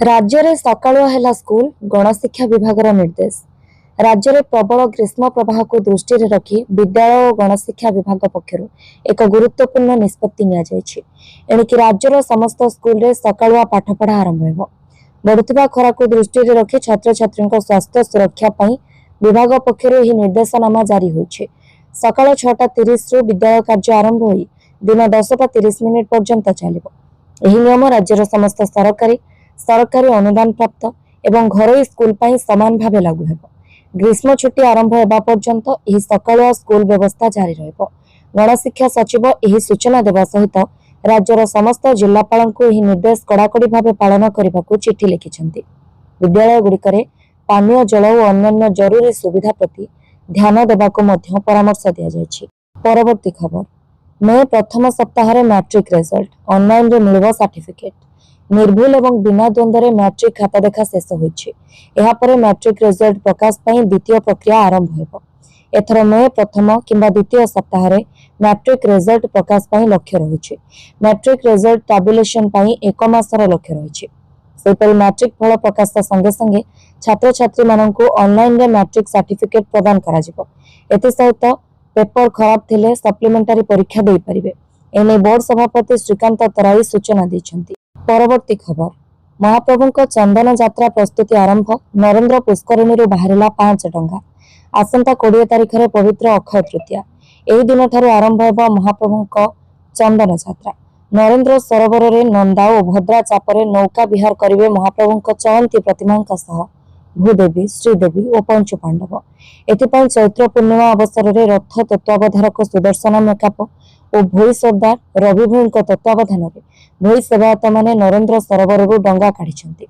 राज्य में सकाळुआ है स्कूल गणशिक्षा विभाग निर्देश। राज्य में प्रबल ग्रीष्म प्रवाह को दृष्टि रखी विद्यालय और गणशिक्षा विभाग पक्षर एक गुरुत्वपूर्ण निष्पत्ति एणिकी राज्यर समस्त स्कूल रे सकाळुआ पाठपढ़ा आरंभ हो। बढ़ुवा खरा को दृष्टि रखी छात्र छात्री स्वास्थ्य सुरक्षा विभाग पक्षर निर्देशनामा जारी होइछे। सकाळ 6:30 रु विद्यालय कार्य आरंभ हो दिन 10:30 पर्यंत चलिबो। एही नियम राज्यर समस्त सरकारी अनुदान प्राप्त एवं घरोई स्कूल पर समान भाव लागू हेबो। ग्रीष्म छुट्टी आरंभ होगा पर्यंत एही सकाळुआ स्कूल व्यवस्था जारी रहिबो। गणशिक्षा सचिव एही सूचना देवा सहित राज्यर समस्त जिलापाल को एही निर्देश कड़ाकड़ी भाव पालन करने को चिठी लिखिछन्ति। विद्यालय गुड़िकरे पानीय जल और अन्य जरूरी सुविधा प्रति ध्यान देवाको मध्य परामर्श दिया जायछि। परवर्ती खबर मे प्रथम सप्ताह मैट्रिक रिजल्ट ऑनलाइन रे मिलिबो सर्टिफिकेट। निर्भुल एवं बिना द्वंद्व मैट्रिक खाता देखा शेष होइछि। एहा परे मैट्रिक रिजल्ट प्रकाश पई द्वितीय प्रक्रिया आरंभ हेबो। एथर मे प्रथम किंबा द्वितीय सप्ताह मैट्रिक रिजल्ट प्रकाश पई लक्ष्य रहिछि। मैट्रिक रिजल्ट टैबुलेशन पई 1 मासर लक्ष्य रहिछि। सेपरि मैट्रिक फल प्रकाश संगे संगे छात्र छात्री माननकु ऑनलाइन रे मैट्रिक सर्टिफिकेट प्रदान करा जिवो। एते सहित पेपर खराब थिले सप्लीमेंटरी परीक्षा देई परिबे। एने बोर्ड सभापति श्रीकांत तराई सूचना दैछन्ति। परवर्ती खबर महाप्रभु चंदन यात्रा प्रस्तुति आरंभ। नरेंद्र पुष्करिणी बाहरिला 5 डंगा। आसंता 20 तारिख में पवित्र अक्षय तृतीया। एही दिन ठारू आरंभ होगा महाप्रभु चंदन यात्रा। नरेंद्र सरोवर में नंदा और भद्रा चापरे नौका विहार करेंगे महाप्रभु चलंती प्रतिमा भूदेवी श्रीदेवी और पंच पांडव। एथिपाई चैत्र पूर्णिमा अवसर में रथ तत्वावधारक सुदर्शन मेकाप और भोई सरदार रवि भोई तत्वावधान में भोई सेवायत माने नरेंद्र सरोवर डंगा काढ़ी।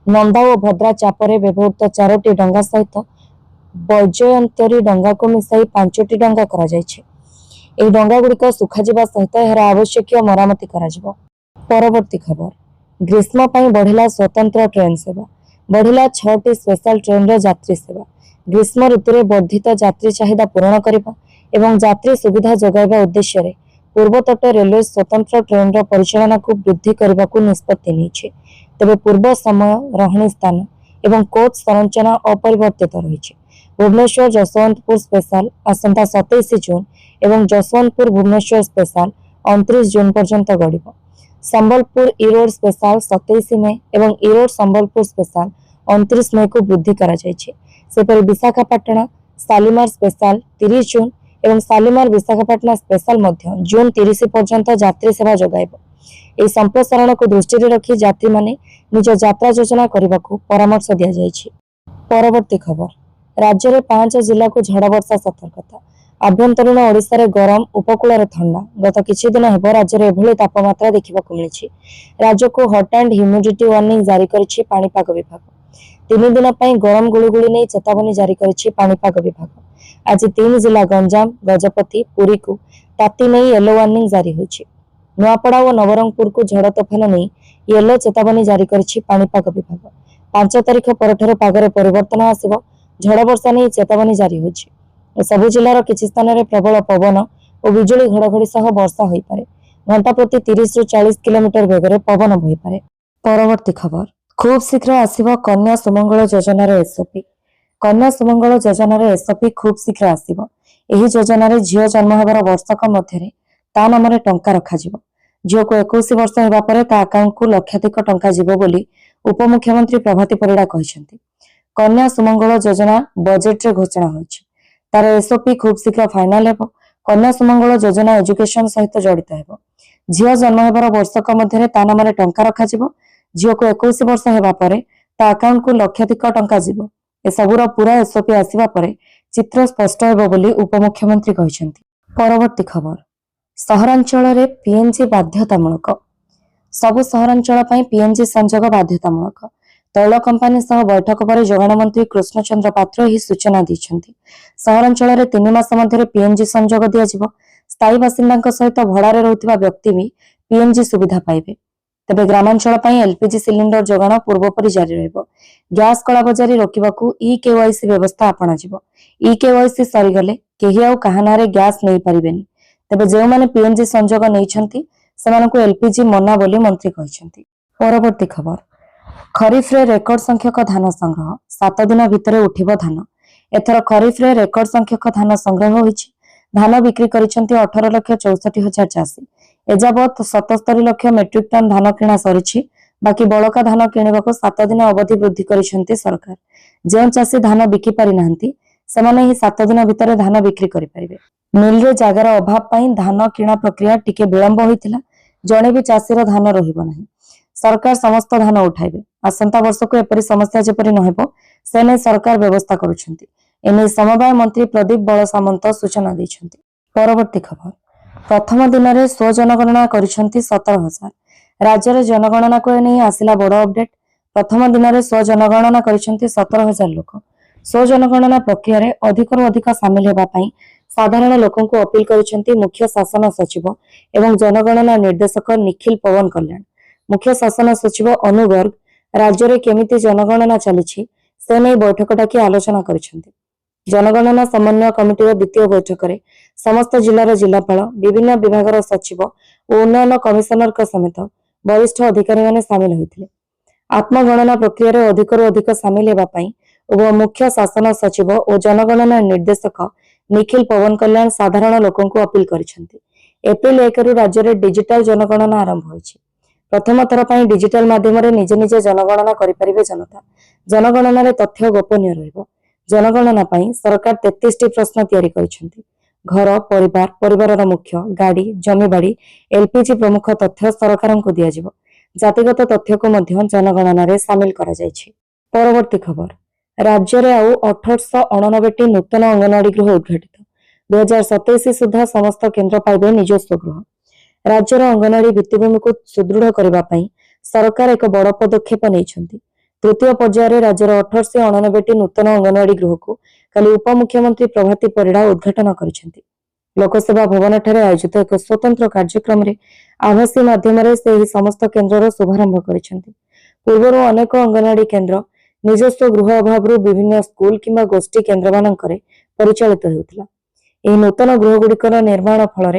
नंदा और भद्रा चापरे व्यवहृत 4टी डंगा सहित वैजयंतरी डंगा को मिसाई 5टी डंगा करा जायछि। एही डंगा गुड़िक सुखाजिबा सहित एहार आवश्यक मरामती करा जिवो। परवर्ती खबर ग्रीष्म पई बढ़िला स्वतंत्र ट्रेन सेवा। बढ़िला 6टी स्पेशल ट्रेन रे यात्री सेवा। ग्रीष्म ऋतु में वर्धित यात्री चाहिदा पूरण करबा एवं यात्री सुविधा जोगाइबा उद्देश्य रे पूर्वतट रेलवे स्वतंत्र ट्रेन रो परिचालन को वृद्धि करने को निष्पत्ति नहीं। तेबे पूर्व समय रहणी स्थान एवं कोच संरचना अपरिवर्तित रही। भुवनेश्वर जसवंतपुर स्पेशल आसंता 27 जून एवं जसवंतपुर भुवनेश्वर स्पेशल 29 जून पर्यंत गड़िब। संबलपुर इरोड स्पेशल 27 मे एवं इरोड संबलपुर स्पेशल 29 मे को वृद्धि करा जायछि। सेपरि विशाखापाटना शालीमार स्पेशल 30 जून एवं शालीमार विशाखापाटना स्पेशल मध्य जून 30 पर्यंत यात्री सेवा जोगाइब। एही संप्रसारण को दृष्टि रखी यात्री माने निज यात्रा योजना करने को परामर्श दिया जायछि। परवर्ती खबर राज्य में 5 जिला को झड़ वर्षा सतर्कता। आभ्यंतरीण ओडिशा रे गरम उपकूल रे ठंडा। गत किछि दिन हेब राज्य में एभली तापमात्रा देखा मिली। राज्य को हट एंड ह्यूमिडिटी वार्निंग जारी करिछि पाणीपाग विभाग। 3 दिन पर गरम गुळुगुळी नहीं चेतावनी जारी करिछि पाणीपाग विभाग। आज 3 जिला गंजाम गजपति पुरी को ताती नहीं येलो वार्निंग जारी होइछि। नुआपड़ा और नवरंगपुर को झड़ तोफान नहीं येलो चेतावनी जारी करिछि पाणीपाग विभाग। 5 तारिख परठारु पागरे परिवर्तन आसिबो। झड़ वर्षा नहीं चेतावनी जारी होइछि। सबु जिलार किछि स्थान रे प्रबल पवन और बिजुली घड़घड़ी सह वर्षा होई पारे। घंटा प्रति 30 रु 40 किलोमीटर बेगरे पवन बही पारे। परवर्ती खबर खूब शीघ्र आसिबो कन्या सुमंगल योजनार एसओपी। कन्या सुमंगल योजनार एसओपी खूब शीघ्र आसिबो। एही योजनार झियो जन्म हेबार वर्षक मध्यरे ता नामरे टंका रखाजिबो। झियो को 21 वर्ष हेबा परे ता अकाउंट को लक्षाधिक टंका जिवो बोली उपमुख्यमंत्री प्रभाती परिडा कहिसेंति। कन्या सुमंगल योजना बजेट रे घोषणा होइछि। तार एसओपी खूब शीघ्र फाइनाल हेबो। कन्या सुमंगल योजना एजुकेशन सहित जड़ित हेबो। झियो जन्म हेबार वर्षक मध्यरे ता नामरे टंका रखाजिबो। झियो को 21 वर्ष हेबा परे ता अकाउंट को लक्षाधिक टंका जिवो। ए सबुर पूरा एसओपी आसिबा परे चित्र स्पष्ट हेबो बोली उपमुख्यमंत्री कहिसेंति। परवर्ती खबर सहरांचल रे पीएनजी बाध्यतामूलक। सबु सहरांचल पई पीएनजी संजोग बाध्यतामूलक। तैल कंपानी सह बैठक पर जोगाण मंत्री कृष्णचंद्र पात्र ही सूचना दैछन्ति। सहरांचल रे 3 मास मध्यरे पीएनजी संजोग दिया जिवो। स्थायी बासिंदा सहित भड़ारे रहुथिबा व्यक्ति भी पीएनजी सुविधा पाइबे। तेबे ग्रामांचल पई एलपीजी सिलिंडर जोगाण पूर्वपरि जारी रहिबो। गैस कलाबजारी रोकिबाकू ई-केवाईसी व्यवस्था अपना जिवो। ई-केवाईसी सरीगले केही आउ काहा नारे गैस नहीं परिबेनी। तेबे जे माने पीएनजी संजोग नैछन्ति सेमानकू एलपीजी मना बोली मंत्री कहिसेंति। परवर्ती खबर खरीफ्रे रेकर्ड संख्यक धान संग्रह 7 दिन भितर उठिब धान। एथर खरीफ्रे रेकर्ड संख्यक धान संग्रह होईछि। धान बिक्री करिसेंती 18,64,000 चाषी। एजाबत 77 लाख मेट्रिक टन धान किणा सरिछि। बाकी बड़का धान किणवाक 7 दिन अवधि वृद्धि करिसेंती सरकार। जो चाषी धान बिकी पारि नाहंती सेमाने ही 7 दिन भितर धान बिक्री करि परिबे। मिल रे जागार अभाव पई धान किणा प्रक्रिया टिके विलंब होइतिला। जणे भी चाषीर धान रहिबो नाही। सरकार समस्त धान उठाइबे। आसंता वर्ष को एपरि समस्या जेपरि न हेबो सेने सरकार व्यवस्था करुछंती। एने समवाय मंत्री प्रदीप बल सामंत सूचना दैछंती। परवर्ती खबर प्रथम दिन में स्वजनगणना करिछंती 17,000। राज्य रे जनगणना को नहीं आसिला बड़ अपडेट। प्रथम दिन में स्वजनगणना करिछंती 17,000 लोक। स्वजनगणना प्रक्रिया रे अधिकरु अधिक सामिल हेबा पई साधारण लोकन को अपील करिछंती मुख्य शासन सचिव एवं जनगणना निर्देशक निखिल पवन कल्याण। मुख्य शासन सचिव अनु गर्ग राज्य रे केमिति जनगणना चलिछि से नै बैठक डाकी आलोचना करिछंती। जनगणना समन्वय कमिटीर द्वितीय बैठक में समस्त जिलार जिलापाल विभिन्न विभागर सचिव और उन्नयन कमिशनर समेत वरिष्ठ अधिकारी माने सामिल होते। आत्मगणना प्रक्रिया रे अधिकरु अधिक सामिल हेबा पई उभय मुख्य शासन सचिव और जनगणना निर्देशक निखिल पवन कल्याण साधारण लोकन को अपील करिसेंती। एप्रिल 1 रु राज्य रे डिजिटल जनगणना आरंभ होईछि। प्रथम थर पई डिजिटल माध्यम रे निज निज जनगणना करि परिबे जनता। जनगणना रे तथ्य गोपनीय रहिबो। जनगणना पई सरकार 33टी प्रश्न तैयारी करिसेंती। घर परिवार परिवारर मुख्य गाड़ी जमीबाड़ी एलपीजी प्रमुख तथ्य सरकार को दिया जिवो। जातिगत तथ्य को मध्य जनगणना रे शामिल करा जायछि। परवर्ती खबर राज्य रे आउ 1889टी नूतन अंगनवाड़ी गृह उद्घाटित। 2027 सुधा समस्त केन्द्र पाइबे निजस्व गृह। राज्यर अंगनवाड़ी भित्तिभूमि को सुदृढ़ करबा पई सरकार एक बड़ पदक्षेप नेइछंती। तृतीय पर्यायर राज्यर 1889टी नूतन अंगनवाड़ी गृह को काली उपमुख्यमंत्री प्रभाती परिड़ा उद्घाटन करिसेंती। लोकसेवा भवन ठारे आयोजित एक स्वतंत्र कार्यक्रम रे आभासी माध्यम रे से समस्त केन्द्रर शुभारंभ करिसेंती। पूर्वरु अनेक अंगनवाड़ी केन्द्र निजस्व गृह अभाव विभिन्न स्कूल किंबा गोष्ठी केन्द्र मानकरे परिचालित हेउतिला। एही नूतन गृहगुड़िकर निर्माण फल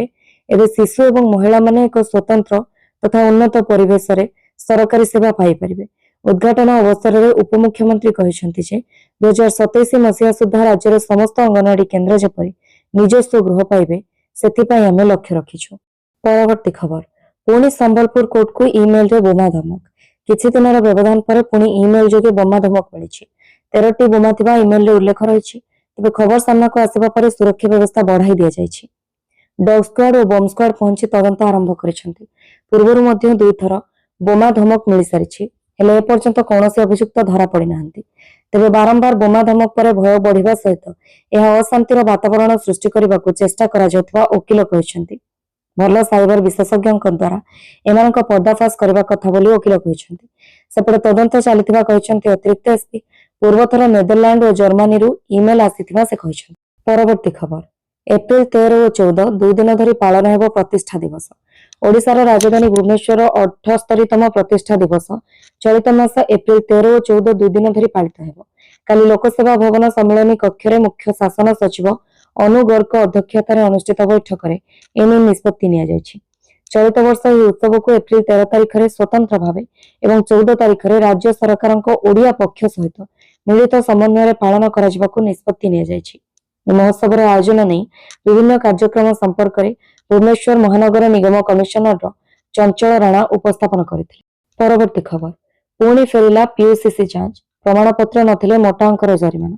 एवं शिशु एवं महिला माने एक स्वतंत्र तथा उन्नत परिवेश रे सरकारी सेवा पाई परिबे। उद्घाटन अवसर में उपमुख्यमंत्री कहिसेंती जे 2027 मसीहा सुधा राज्यर समस्त अंगनवाड़ी केन्द्र जेपरि निजस्व गृह पाइबे सेथिपाई आमे लक्ष्य रखिछु। परवर्ती खबर पुणी संबलपुर कोर्ट को ईमेल रे बोमा धमक। किछि दिनर व्यवधान पर पुणी ईमेल जोगे बोमा धमक मिलिछि। 13टी बोमा थिबा ईमेल रे उल्लेख रहिछि। तबे खबर सामना को आसिबा पर सुरक्षा व्यवस्था बढ़ाई दिया जायछि। डॉग स्क्वाड और बम स्क्वाड पहुंची तदंत आरंभ करिसेंती। पूर्वरु मध्य 2 थर बोमा धमक मिली सारिछि हेले एपर्यंत कौनसी अभियुक्त धरा पड़ी नाहंती। तेबे बारंबार बोमा धमक पर भय बढ़िबा सहित यह अशांतिर वातावरण सृष्टि करबाकू चेष्टा करा जाउथबा वकील कहिसेंती। भल साइबर विशेषज्ञक द्वारा एमानक पर्दाफाश करबा कथा बोली वकील कहिसेंती। सेपटे तदंत चलिथिबा कहिसेंती अतिरिक्त एसपी। पूर्वथर नेदरलैंड और जर्मनी रु ईमेल आसीथिबा से कहिसेंती। परवर्ती खबर एप्रिल 13 और 14 2 दिन धरी पालन हेबो प्रतिष्ठा दिवस। ओडिशार राजधानी भुवनेश्वर 78तम प्रतिष्ठा दिवस चलित मास एप्रिल 13 और 14 2 दिन धरी पालित हेबो। काली लोकसेवा भवन सम्मेलनी कक्ष रे मुख्य शासन सचिव अनु गर्ग अध्यक्षतार अनुष्ठित बैठक में एने निष्पत्ति निया जायछि। चलित वर्ष यह उत्सव को एप्रिल 13 तारिख में स्वतंत्र भाव एवं 14 तारिख में राज्य सरकार ओडिया पक्ष सहित मिलित समन्वय पालन करा निष्पत्ति निया जायछि। महोत्सव आयोजन नहीं विभिन्न कार्यक्रम संपर्क में भुवनेश्वर महानगर निगम कमिशनर चंचल राणा उपस्थापन करथिले। परवर्ती खबर पुणी फेरिला पीयूसीसी जांच। प्रमाणपत्र नथिले मोटा अंकर जरिमाना।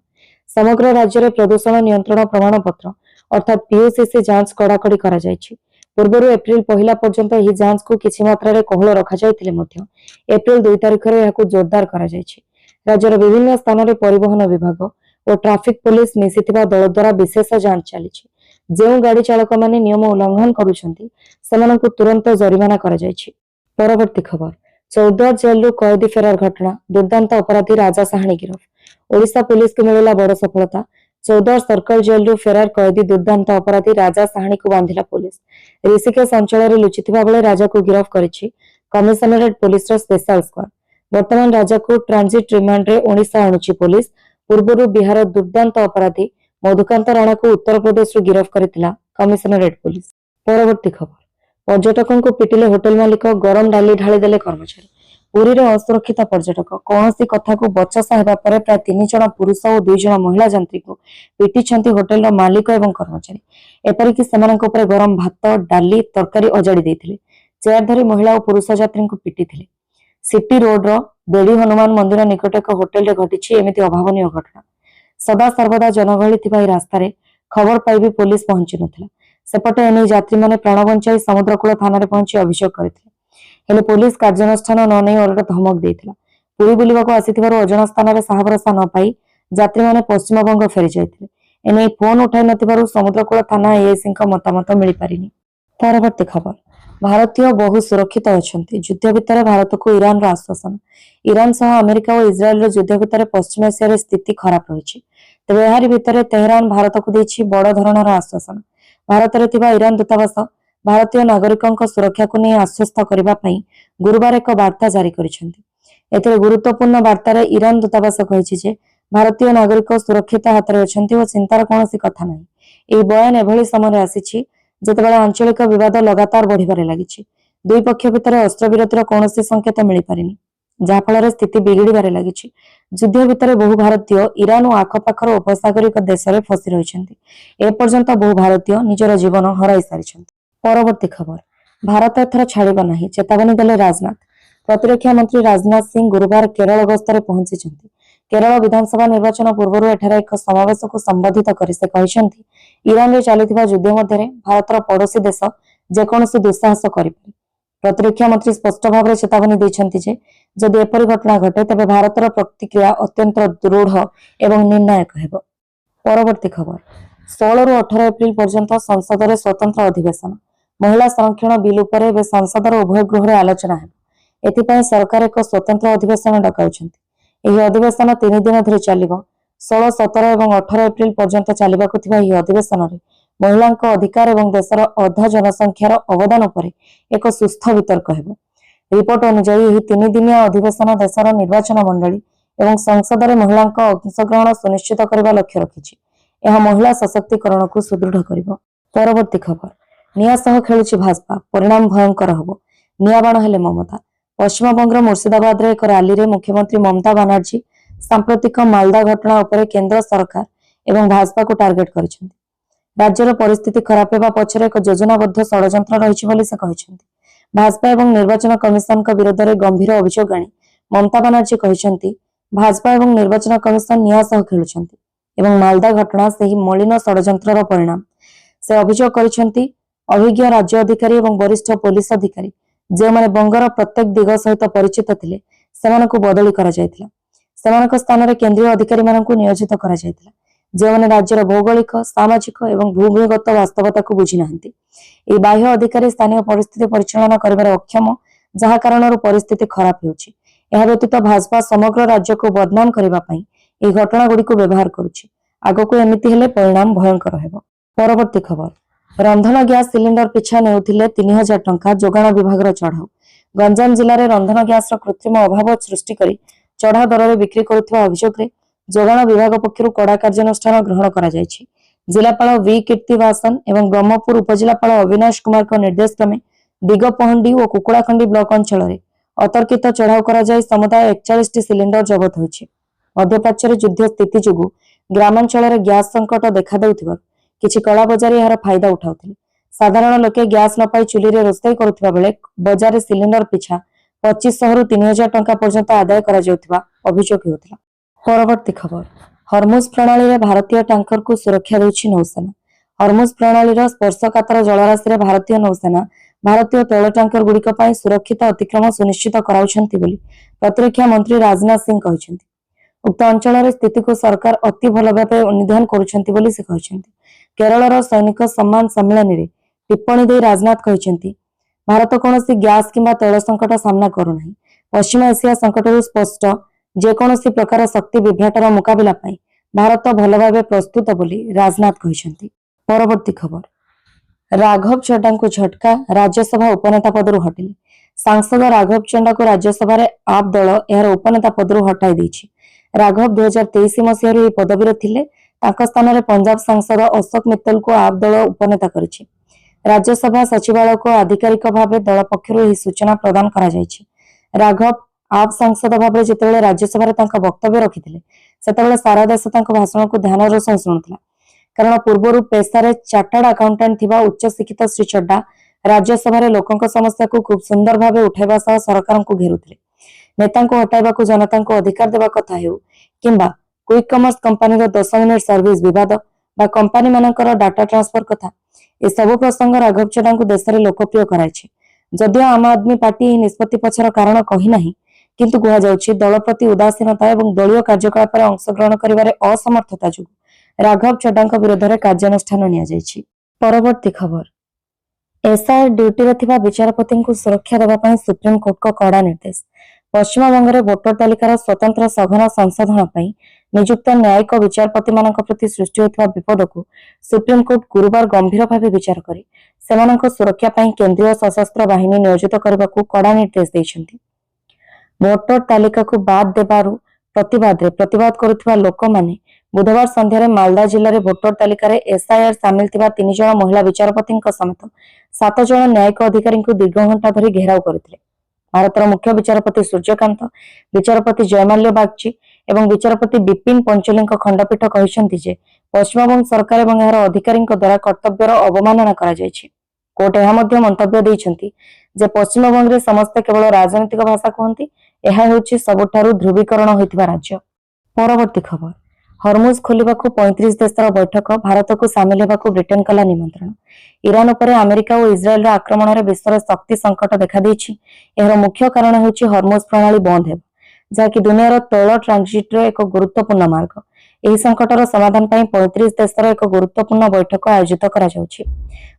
समग्र राज्य में प्रदूषण नियंत्रण प्रमाणपत्र अर्थात पीयूसीसी जांच कड़ाकड़ी करा जायछि। पूर्व एप्रिल 1 पर्यंत यह जांच को किछि मात्रा रे कोहल रखा जायतिले मध्य एप्रिल 2 तारिख रे याकू जोरदार करा जायछि। राज्यर विभिन्न स्थान में परिवहन विभाग और ट्राफिक पुलिस मिसिथिबा दल द्वारा विशेष जांच चलिछि। जो गाड़ी चालक माने नियम उल्लंघन करुछंती सेमानकु तुरंत जरिमाना करा जायछि। परवर्ती खबर चौद्वार जेल रु कैदी फेरार घटना दुर्दांत अपराधी राजा साहानी गिरफ। ओडिशा पुलिस को मिलिला बड़ सफलता। चौद्वार सर्कल जेल रु फेरार कैदी दुर्दांत अपराधी राजा साहानी को बांधिला पुलिस। ऋषिकेश अंचल लुचिथिबा बेले राजा को गिरफ करिछि कमिशनरेट पुलिस रो स्पेशल स्क्वाड। वर्तमान राजा को ट्रांजिट रिमांड रे ओडिशा आणुछि पुलिस। पूर्व बिहार दुर्दांत अपराधी मधुकांत राणा को उत्तर प्रदेश रू गिरफ करिथिला कमिशनरेट पुलिस। परवर्ती खबर पर्यटकों को पिटिले होटेल मालिक गरम डाली ढाली देले कर्मचारी। पुरी रे असुरक्षित पर्यटक कौन कथा को बचसा हेबा परे प्राय 3 जन पुरुष और 2 जन महिला यात्री को पिटिछंती होटेल रो मालिक एवं कर्मचारी। एपरिक सेमानक उपरे गरम भात डाली तरकारी अजाड़ी देथिले। चेयर धरी महिला और पुरुष यात्री को पिटिथिले। सिटी रोड रो बेड़ी हनुमान मंदिर निकट एक होटेल रे घटिछि एमिति अभावनीय घटना। सदा सर्वदा जनगहली थिबा रास्ता रे खबर पाई भी पुलिस पहुंची नथिला। सेपटे एने यात्री माने प्राण बंचाई समुद्रकूल थाना रे पहुंची अभियोग करथिले। हेले पुलिस कार्यानुष्ठान न नै ओरडा धमक देथिला। पुरी बुलिबाको आसिथिबारो अजଣା स्थान रे साहभरसा न पाई यात्री माने पश्चिमबंग फेरी जायथिले। एने फोन उठाई नथिबारु समुद्रकूल थाना एएससी का मतामत मिली पारिनी। परवर्ती खबर भारतीय बहु सुरक्षित अछंती। युद्ध भितर भारत को ईरान रो आश्वासन। ईरान सह अमेरिका और इस्राएल रो युद्ध भितर पश्चिम एशिया रे स्थिति खराब रहिछि। तेबे एहारि भितर तेहरान भारत को देछि बड़ धरणर आश्वासन। भारत रे थिबा ईरान दूतावास भारतीय नागरिकों सुरक्षा को नहीं आश्वस्त करबा पई गुरुवार एक वार्ता जारी करिसेंती। एथिरे गुरुत्वपूर्ण वार्ता रे ईरान दूतावास कहिछि जे भारतीय नागरिक सुरक्षित हाथ रे अछंती और चिंतार कोनोसी कथा नाही। एही बयान एभली समय आसीछि जेतेबेले आंचलिक विवाद लगातार बढ़िबारे लागिछि। दुई पक्ष भितर अस्त्र विरतिर कोनोसी संकेत मिली पारिनी, जाफल स्थिति बिगिड़बारे लगी। युद्ध भितर बहु भारतीय ईरान और आखपाखर उपसागरिक देश में फसी रही। एपर्यंत बहु भारतीय निजर जीवन हराई सारी। परवर्ती खबर भारत एथर छाड़िबा नहीं चेतावनी देले राजनाथ। प्रतिरक्षा मंत्री राजनाथ सिंह गुरुवार केरल गस्तरे पहुंची। केरल विधानसभा निर्वाचन पूर्व एठार एक समावेश को संबोधित कर से कहते ईरान में चलुवा युद्ध मध्य भारतर पड़ोशी देश जेकोसी दुस्साहस करिपारे। प्रतिरक्षा मंत्री स्पष्ट भाव में चेतावनी देते जे जदि एपरी घटना घटे तेज भारतर प्रतिक्रिया अत्यंत दृढ़ एवं निर्णायक हेब। परवर्ती खबर 16 रु 18 एप्रिल पर्यंत संसद में स्वतंत्र अधिवेशन। महिला संरक्षण बिल उपर एवं संसदर उभय गृह आलोचना हेब। एथिपाई सरकार एक स्वतंत्र अधिवेशन डकाउछन्ति। एही अधिवेशन 3 दिन धरि चलिब। 16, 17 और 18 एप्रिल पर्यंत चलिबाकु थिबा एही अधिवेशन रे महिलांक अधिकार एवं देशर अधा जनसंख्यार अवदान उपर एक सुस्थ वितर्क हेब। रिपोर्ट अनुसार यह 3 दिनिया अधिवेशन देशर निर्वाचन मंडली एवं संसद में महिलांक अंशग्रहण सुनिश्चित करने लक्ष्य रखिछि। यह महिला सशक्तिकरण को सुदृढ़ करिब। परवर्ती खबर निया सह खेलुछि भाजपा, परिणाम भयंकर हब। नियाबाण हेले ममता। पश्चिमबंग मुर्शिदाबाद एक रैली रे मुख्यमंत्री ममता बनर्जी सांप्रतिक मालदा घटना उपर केंद्र सरकार एवं भाजपा को टार्गेट करिसेंति। राज्यर परिस्थिति खराब होगा पछरे एक योजनाबद्ध षड्यंत्र रहिछि बोली से कहिसेंति। भाजपा एवं निर्वाचन कमिशन का विरोध में गंभीर अभियोग आनी ममता बनर्जी कहिसेंति भाजपा एवं निर्वाचन कमिशन निया सह खेलुछंति एवं मालदा घटना सेही मलिन षड्यंत्रर परिणाम। से अभियोग करिसेंति अभिज्ञ राज्य अधिकारी एवं वरिष्ठ पुलिस अधिकारी जे माने बंगर प्रत्येक दिग सहित परिचित थिले सेमानकु बदली करा जायतिला। सेमानक स्थान रे केंद्रीय अधिकारी मानकु नियोजित करा जायतिला जे माने राज्यर भौगोलिक सामाजिक एवं भूमिगत वास्तवता को बुझी नाहंती। ए बाह्य अधिकारी स्थानीय परिस्थिति परिचालना करिबार अक्षम जहा कारणर परिस्थिति खराब होउछि। एहा व्यतीत भाजपा समग्र राज्य को बदनाम करिबा पई ए घटना गुडी को व्यवहार करुछि। आगको एमिति हेले परिणाम भयंकर हेबो। परवर्ती खबर रंधन गैस सिलिंडर पिछा नेउथिले 3000 टंका जोगाण विभाग चढ़ाऊ। गंजाम जिले में रंधन गैस कृत्रिम अभाव सृष्टि करी चढ़ा दर में बिक्री करुवा अभियोग में जोगाण विभाग पक्षर कड़ा कार्यानुष्ठान ग्रहण करा जायछि। जिलापाल वी कीर्तिवासन एवं ब्रह्मपुर उपजिलापाल अविनाश कुमार को निर्देश क्रमे दिगपहंडी और कुकुड़ाखंडी ब्लॉक अंचल में अतर्कित चढ़ाऊ करा जाय समुदाय 41 टी सिलिंडर जबत होइछि। मध्यप्राच्य युद्ध स्थिति जोगु ग्रामांचल में गैस संकट देखा देउथिबार किछि कला बजारी यार फायदा उठाउथिले। साधारण लोके गैस न पाई चुली रे रोषेई करुथिबा बेले बजार सिलिंडर पिछा 2500 रु 3000 टंका पर्यंत आदाय करा जाउथिबा अभियोग हेउथिला। परवर्ती खबर हरमुज प्रणाली रे भारतीय टैंकर को सुरक्षा देउछि नौसेना। हरमुज प्रणाली रो स्पर्शकातर जलराशि रे भारतीय नौसेना भारतीय तैल टैंकर गुड़िक पई सुरक्षित अतिक्रमण सुनिश्चित कराउछन्ति बोली प्रतिरक्षा मंत्री राजनाथ सिंह कहिसेंति। उक्त अंचल स्थिति को सरकार अति भल भाव अनुध्यान करुछन्ति बोली से कहिसेंति। केरल सैनिक सम्मान सम्मेलन रे टिप्पणी दे राजनाथ कहिसेंति भारत कौनसी गैस किंबा तैल संकट सामना करूना। पश्चिम एशिया संकट स्पष्ट जेकोसी प्रकार शक्ति विभ्राटर मुकाबला पाई भारत भल भाव प्रस्तुत बोली राजनाथ कहिसेंति। परवर्ती खबर राघव चड्डा को झटका राज्यसभा उपनेता पदरु हटिले। सांसद राघव चड्डा को राज्यसभा आप दल यार उपनेता पदरु हटाई देछि। राघव 2023 मसीह पदवी थिले। तांका स्थान में पंजाब सांसद अशोक मित्तल को आप दल उपनेता करिछि। राज्यसभा सचिवालय को आधिकारिक भाव दल पक्षरु एही सूचना प्रदान करा जायछि। राघव आप सांसद भाव जितेबाला राज्यसभा वक्तव्य रखिते सेतेबाला सारा देश भाषण को ध्यान सह शुणुला कारण पूर्वर पेशार चार्टर्ड अकाउंटेंट थिबा उच्च शिक्षित श्री चड्डा राज्यसभा लोकों समस्या को खूब सुंदर भाव उठाइबा सह सरकार को घेरुथिले। नेता को हटाइबा को जनता को अधिकार देवा कथा हेउ किंबा quick commerce company 10 minute service विवाद बा कंपनी मानकर डाटा ट्रांसफर कथा ए सब प्रसंग राघव चड्डा को देश में लोकप्रिय कराइछि। जदियो आम आदमी पार्टी निष्पत्ति पछर कारण कही नाही किंतु कह जाउछि दल प्रति उदासीनता एवं दलीय कार्यकलाप में अंशग्रहण करिवारे असमर्थता जुगु राघव चड्डा विरोध में कार्यानुष्ठान निया जाइछि। परवर्ती खबर एसआईआर ड्यूटी रे थिबा विचारपति को सुरक्षा देवा सुप्रीम कोर्ट को कड़ा निर्देश। पश्चिम बंग में भोटर तालिकार स्वतंत्र सघन संशोधन नियुक्त न्यायिक विचारपति मान प्रति सृष्टि होता विपद को सुप्रीम कोर्ट गुरुवार गंभीर भाव विचार कर सुरक्षा केंद्रीय सशस्त्र बाहिनी नियोजित करने को कड़ा निर्देश देइछन्ति। भोटर तालिका को बाद देबारु प्रतिवाद करुथिबा लोक माने बुधवार संध्यारे मालदा जिले में भोटर तालिकार एसआईआर सामिल थिबा 3 जण महिला विचारपति समेत 7 जण न्यायिक अधिकारी को दीर्घ घंटा धरी घेराव करथिले। भारतर मुख्य विचारपति सूर्यकांत, विचारपति जयमाल्य बागची एवं विचारपति विपिन पंचोली खंडपीठ कहते जे पश्चिमबंग सरकार एवं यार अधिकारी द्वारा कर्तव्यर अवमानना करा जायछि। कोर्ट यह मंतव्य देइछन्ति जे पश्चिमबंग में समस्ते केवल राजनीतिक भाषा कहती यह होछि सबुठारु ध्रुवीकरण होइतिबा राज्य। परवर्ती खबर हरमुज खोलिबाकू 35 देशर बैठक भारत को सामिल होगा ब्रिटेन कला निमंत्रण। ईरान पर अमेरिका और इस्राएल आक्रमण में विश्व शक्ति संकट देखा देछि। एहर मुख्य कारण होछि हरमुज प्रणाली बंद हेबा जहाँकि दुनियार तैल ट्रांजिट एक गुरुत्वपूर्ण मार्ग। एही संकटर समाधान पर 35 देशर एक गुरुत्वपूर्ण बैठक आयोजित करा जाउछि।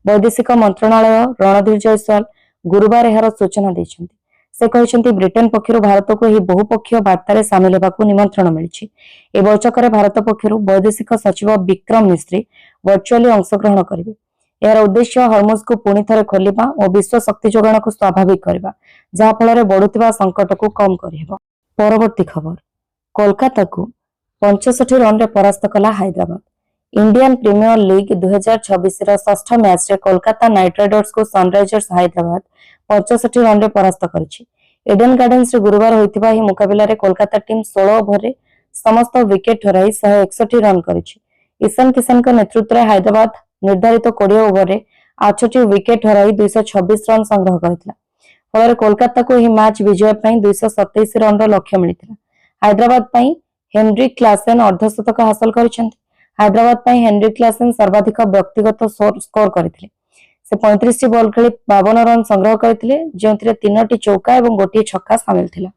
वैदेशिक मंत्रणालय रणधीर जयसवाल गुरुवार एहर सूचना दैछन्ति। से कहते ब्रिटेन पक्षर भारत को यह बहुपक्षीय वार्तार सामिल होगा निमंत्रण मिली। ए बैठक में भारत पक्षर वैदेशिक सचिव विक्रम मिस्त्री वर्चुअली अंशग्रहण करेंगे। यार उद्देश्य हरमुज को पुणी थे खोलिबा और विश्व शक्ति जोगाण को स्वाभाविक करबा जहाँफल बढ़ुवा संकट को कम करहेब। परवर्ती खबर कोलकाता को 65 रन रे परास्त कला हैदराबाद। इंडियन प्रीमियर लीग 2026 षष्ठ मैच रे कोलकाता नाइट राइडर्स को सनराइजर्स हैदराबाद 65 रन रे परास्त करिछि। एडन गार्डन्स रे गुरुवार होइतिबा ही मुकाबला रे कोलकाता टीम 16 ओवर रे समस्त विकेट हराई 161 रन करिछि। ईशान किशन के नेतृत्व में हैदराबाद निर्धारित 20 ओवर रे 8 विकेट हराई 226 रन संग्रह करथिला। फल कोलकाता को यह मैच विजय पई 227 रन रो लक्ष्य मिलिथिला। हैदराबाद पई हेनरिक क्लासेन अर्धशतक हासिल करिसेंति। हैदराबाद पई हेनरिक क्लासेन सर्वाधिक व्यक्तिगत स्कोर करथिले। से 35 बॉल खेली 52 रन संग्रह करथिले जेउथिरे 3टी चौका और 1 छक्का शामिल थिला।